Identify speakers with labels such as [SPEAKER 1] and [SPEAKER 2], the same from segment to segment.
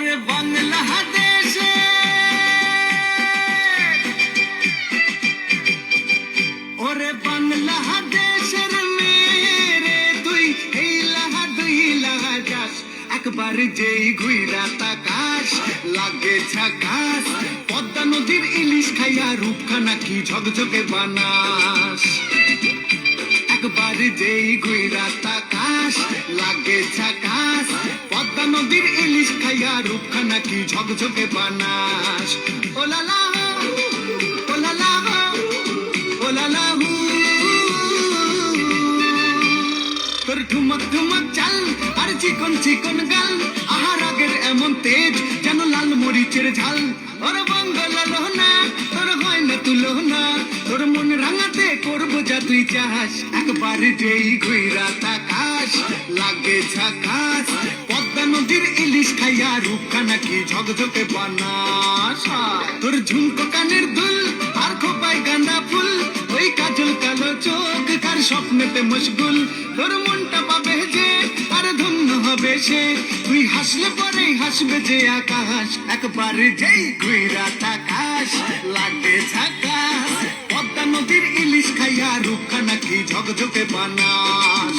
[SPEAKER 1] ওরে বাংলাদেশে ওরে বাংলাদেশের মেরে তুই এই লাহা দুই লাহা যাস একবার যেই ঘুইরা তাকাস লাগে ঝাকাস পদ্মা নদীর ইলিশ খাইয়া রূপখানা কি ঝকঝকে বানাস একবার যেই ঘুইরা তাকাস লাগে ঝাকাস পদ্মা নদীর ইলিশ খাইয়া রূপখানা কি ঝকঝকে বানাস ও লালা ও লালা ও লালা তোর ঠুমক ঠুমক চাল আর চিকন চিকন গাল আহার আগের এমন তেজ যেন লাল মরিচের ঝাল ওর বঙ্গলা লোহনা তোর হয় না তুলনা তোর মন রাঙাতে করবো যা তুই চাস একবার যেই ঘুইরা তাকাস লাগে ঝাকাস পদ্মা নদীর ইলিশ খাইয়া রূপখানা কি ঝকঝকে বানাস তোর ঝুমকো কানের দুল আর খোপায় গাঁদা ফুল ওই কাজল কালো চোখ কার স্বপ্নেতে মশগুল তোর মনটা পাবে যে আর ধন্য হবে সে তুই হাসলে পরে হাসবে যে আকাশ একবার যেই ঘুইরা তাকাস লাগে ঝাকাস পদ্মা নদীর ইলিশ খাইয়া রূপখানা কি ঝকঝকে বানাস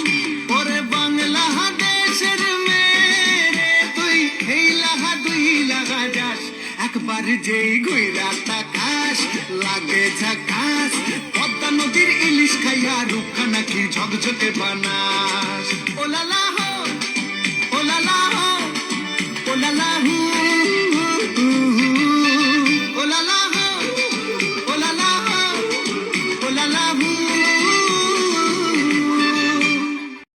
[SPEAKER 1] ওরে বাংলাদেশের মেরে তুই এই লাহা দুই লাগা যাস একবার যেই ঘুইরা তাকাস লাগে ঝাকাস পদ্মা নদীর ইলিশ খাইয়া রূপখানা কি ঝকঝকে বানাস